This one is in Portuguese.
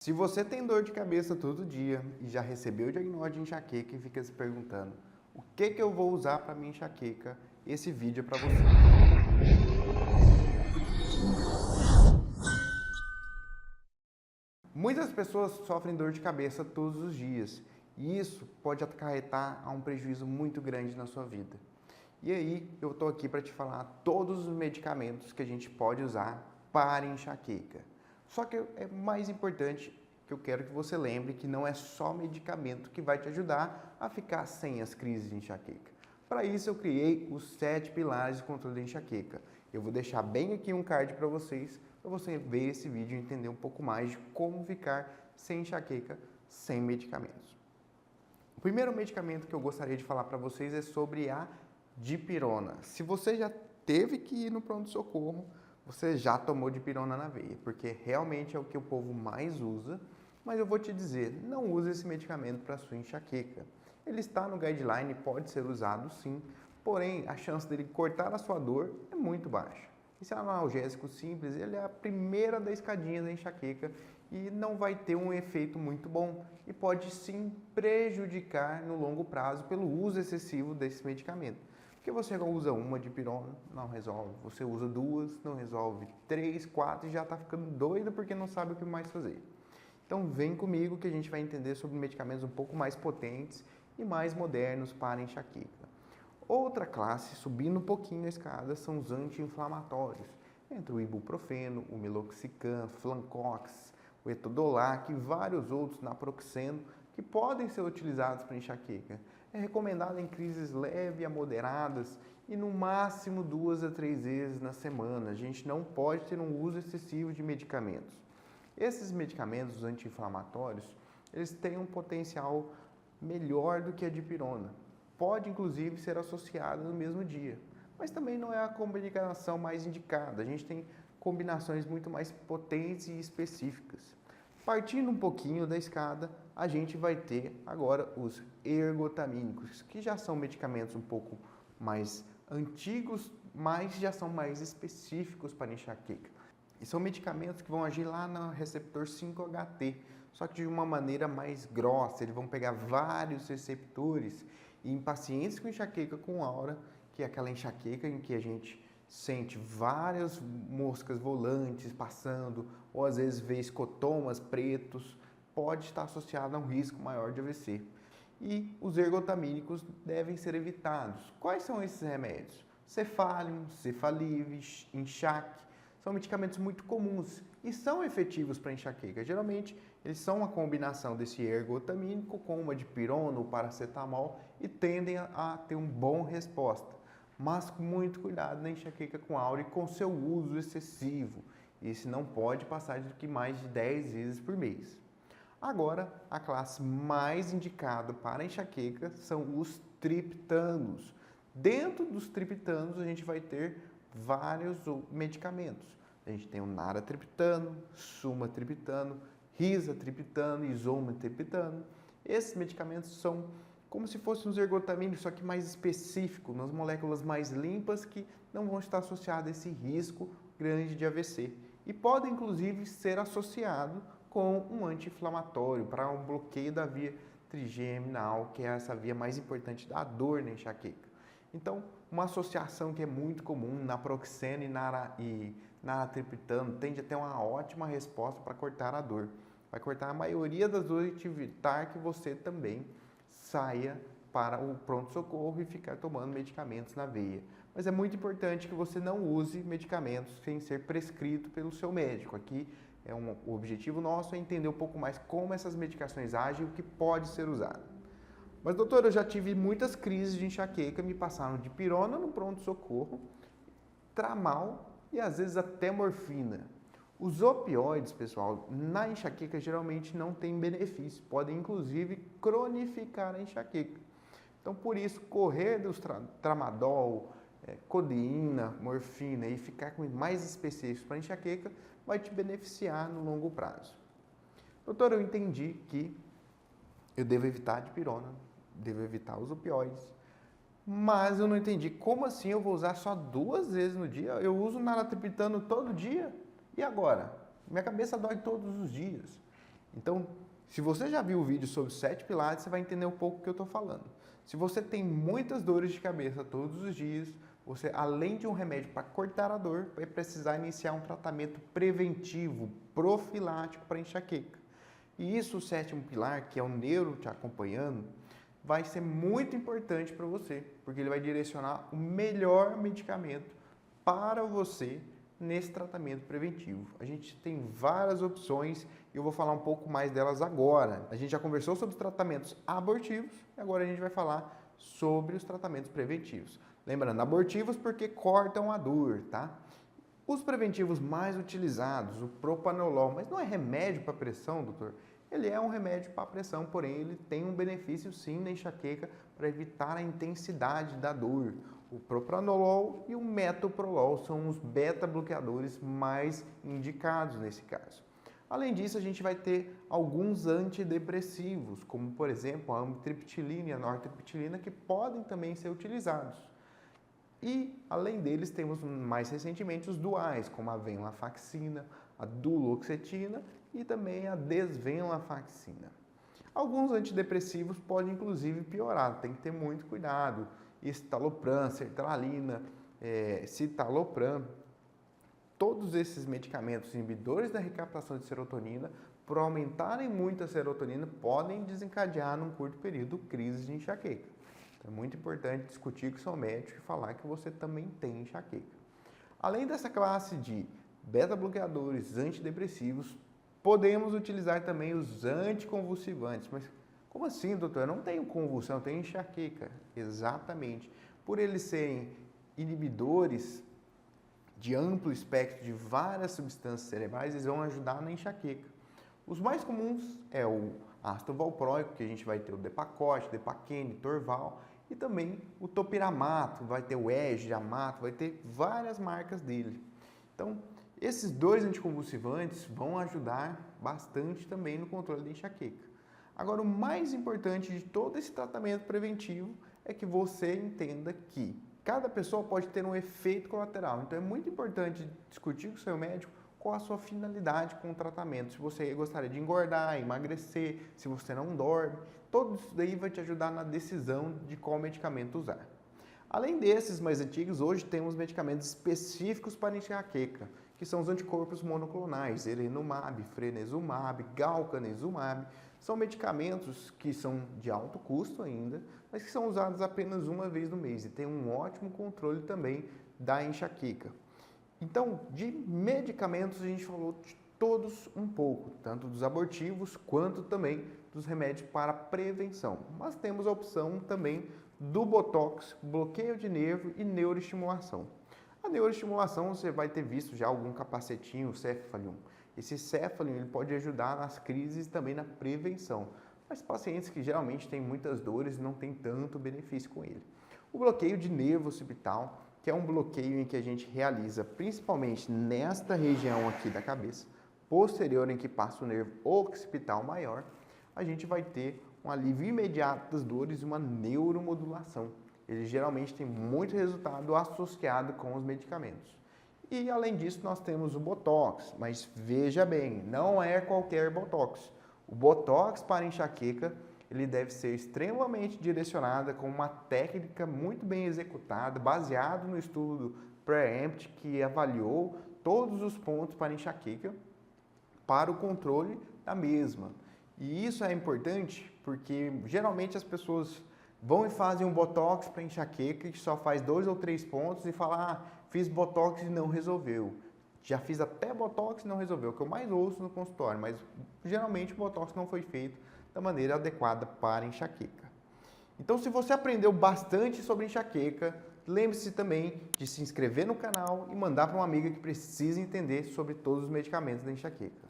Se você tem dor de cabeça todo dia e já recebeu o diagnóstico de enxaqueca e fica se perguntando o que eu vou usar para minha enxaqueca, esse vídeo é para você. Muitas pessoas sofrem dor de cabeça todos os dias e isso pode acarretar a um prejuízo muito grande na sua vida. E aí eu estou aqui para te falar todos os medicamentos que a gente pode usar para enxaqueca. Só que é mais importante que eu quero que você lembre que não é só medicamento que vai te ajudar a ficar sem as crises de enxaqueca. Para isso eu criei os 7 pilares de controle da enxaqueca. Eu vou deixar bem aqui um card para você ver esse vídeo e entender um pouco mais de como ficar sem enxaqueca, sem medicamentos. O primeiro medicamento que eu gostaria de falar para vocês é sobre a dipirona. Se você já teve que ir no pronto-socorro, você já tomou dipirona na veia, porque realmente é o que o povo mais usa, mas eu vou te dizer, não use esse medicamento para sua enxaqueca. Ele está no guideline, pode ser usado sim, porém a chance dele cortar a sua dor é muito baixa. Esse analgésico simples, ele é a primeira da escadinha da enxaqueca e não vai ter um efeito muito bom e pode sim prejudicar no longo prazo pelo uso excessivo desse medicamento. Porque você usa uma dipirona, não resolve. Você usa duas, não resolve. 3, 4 e já está ficando doido porque não sabe o que mais fazer. Então vem comigo que a gente vai entender sobre medicamentos um pouco mais potentes e mais modernos para enxaqueca. Outra classe, subindo um pouquinho a escada, são os anti-inflamatórios. Entre o ibuprofeno, o meloxicam, flancox, o etodolac e vários outros, naproxeno, que podem ser utilizados para enxaqueca. É recomendado em crises leves a moderadas e no máximo 2 a 3 vezes na semana. A gente não pode ter um uso excessivo de medicamentos. Esses medicamentos, os anti-inflamatórios, eles têm um potencial melhor do que a dipirona. Pode inclusive ser associado no mesmo dia, mas também não é a combinação mais indicada. A gente tem combinações muito mais potentes e específicas. Partindo um pouquinho da escada, a gente vai ter agora os ergotamínicos, que já são medicamentos um pouco mais antigos, mas já são mais específicos para enxaqueca. E são medicamentos que vão agir lá no receptor 5-HT, só que de uma maneira mais grossa. Eles vão pegar vários receptores e em pacientes com enxaqueca com aura, que é aquela enxaqueca em que a gente sente várias moscas volantes passando, ou às vezes vê escotomas pretos, pode estar associado a um risco maior de AVC. E os ergotamínicos devem ser evitados. Quais são esses remédios? Cefalium, Cefaliv, Enxaque, são medicamentos muito comuns e são efetivos para enxaqueca. Geralmente, eles são uma combinação desse ergotamínico com uma dipirona ou paracetamol e tendem a ter uma boa resposta. Mas com muito cuidado na enxaqueca com aura e com seu uso excessivo. Esse não pode passar de mais de 10 vezes por mês. Agora, a classe mais indicada para enxaqueca são os triptanos. Dentro dos triptanos, a gente vai ter vários medicamentos. A gente tem o naratriptano, sumatriptano, risatriptano, isomatriptano. Esses medicamentos são como se fossem os ergotamínicos, só que mais específicos, nas moléculas mais limpas que não vão estar associadas a esse risco grande de AVC. E podem, inclusive, ser associados com um anti-inflamatório para um bloqueio da via trigeminal, que é essa via mais importante da dor na enxaqueca. Então, uma associação que é muito comum, naproxeno e naratriptano, tende a ter uma ótima resposta para cortar a dor. Vai cortar a maioria das dores e evitar que você também saia para o pronto-socorro e ficar tomando medicamentos na veia. Mas é muito importante que você não use medicamentos sem ser prescrito pelo seu médico. Aqui o objetivo nosso é entender um pouco mais como essas medicações agem e o que pode ser usado. Mas, doutor, eu já tive muitas crises de enxaqueca, me passaram dipirona no pronto-socorro, tramal e às vezes até morfina. Os opioides, pessoal, na enxaqueca geralmente não têm benefício, podem inclusive cronificar a enxaqueca. Então, por isso, correr dos tramadol, codeína, morfina e ficar com mais específicos para enxaqueca vai te beneficiar no longo prazo. Doutor, eu entendi que eu devo evitar a dipirona, devo evitar os opioides, mas eu não entendi como assim eu vou usar só 2 vezes no dia? Eu uso naratriptano todo dia? E agora? Minha cabeça dói todos os dias. Então, se você já viu o vídeo sobre os 7 pilares, você vai entender um pouco o que eu estou falando. Se você tem muitas dores de cabeça todos os dias, você, além de um remédio para cortar a dor, vai precisar iniciar um tratamento preventivo, profilático para enxaqueca. E isso, o 7º pilar, que é o neuro te acompanhando, vai ser muito importante para você, porque ele vai direcionar o melhor medicamento para você nesse tratamento preventivo. A gente tem várias opções e eu vou falar um pouco mais delas agora. A gente já conversou sobre os tratamentos abortivos e agora a gente vai falar sobre os tratamentos preventivos. Lembrando, abortivos porque cortam a dor, tá? Os preventivos mais utilizados, o propanolol, mas não é remédio para pressão, doutor? Ele é um remédio para pressão, porém ele tem um benefício sim na enxaqueca para evitar a intensidade da dor. O propranolol e o metoprolol são os beta-bloqueadores mais indicados nesse caso. Além disso, a gente vai ter alguns antidepressivos, como por exemplo a amitriptilina e a nortriptilina, que podem também ser utilizados. E, além deles, temos mais recentemente os duais, como a venlafaxina, a duloxetina e também a desvenlafaxina. Alguns antidepressivos podem, inclusive, piorar, tem que ter muito cuidado. Estalopram, sertralina, citalopram, todos esses medicamentos inibidores da recaptação de serotonina, por aumentarem muito a serotonina, podem desencadear, num curto período, crises de enxaqueca. Então, é muito importante discutir com o seu médico e falar que você também tem enxaqueca. Além dessa classe de beta-bloqueadores, antidepressivos, podemos utilizar também os anticonvulsivantes. Mas como assim, doutor? Eu não tenho convulsão, eu tenho enxaqueca. Exatamente. Por eles serem inibidores de amplo espectro de várias substâncias cerebrais, eles vão ajudar na enxaqueca. Os mais comuns é o ácido valproico, que a gente vai ter o Depakote, Depaquene, Torval, e também o topiramato, vai ter o Egamato, vai ter várias marcas dele. Então, esses dois anticonvulsivantes vão ajudar bastante também no controle da enxaqueca. Agora, o mais importante de todo esse tratamento preventivo é que você entenda que cada pessoa pode ter um efeito colateral. Então, é muito importante discutir com o seu médico qual a sua finalidade com o tratamento. Se você gostaria de engordar, emagrecer, se você não dorme, tudo isso daí vai te ajudar na decisão de qual medicamento usar. Além desses mais antigos, hoje temos medicamentos específicos para enxaqueca, que são os anticorpos monoclonais, erenumab, frenesumab, galcanezumab. São medicamentos que são de alto custo ainda, mas que são usados apenas uma vez no mês e tem um ótimo controle também da enxaqueca. Então, de medicamentos a gente falou de todos um pouco, tanto dos abortivos quanto também dos remédios para prevenção. Mas temos a opção também do Botox, bloqueio de nervo e neuroestimulação. A neuroestimulação você vai ter visto já algum capacetinho, Cefalium. Esse Cefalium ele pode ajudar nas crises e também na prevenção, mas pacientes que geralmente têm muitas dores não têm tanto benefício com ele. O bloqueio de nervo occipital, que é um bloqueio em que a gente realiza principalmente nesta região aqui da cabeça, posterior em que passa o nervo occipital maior, a gente vai ter um alívio imediato das dores e uma neuromodulação. Ele geralmente tem muito resultado associado com os medicamentos. E além disso, nós temos o Botox, mas veja bem, não é qualquer Botox. O Botox para enxaqueca, ele deve ser extremamente direcionado com uma técnica muito bem executada, baseado no estudo Preempt, que avaliou todos os pontos para enxaqueca, para o controle da mesma. E isso é importante porque geralmente as pessoas vão e fazem um Botox para enxaqueca que só faz 2 ou 3 pontos e falam, fiz Botox e não resolveu. Já fiz até Botox e não resolveu, que eu mais ouço no consultório, mas geralmente o Botox não foi feito da maneira adequada para enxaqueca. Então, se você aprendeu bastante sobre enxaqueca, lembre-se também de se inscrever no canal e mandar para uma amiga que precisa entender sobre todos os medicamentos da enxaqueca.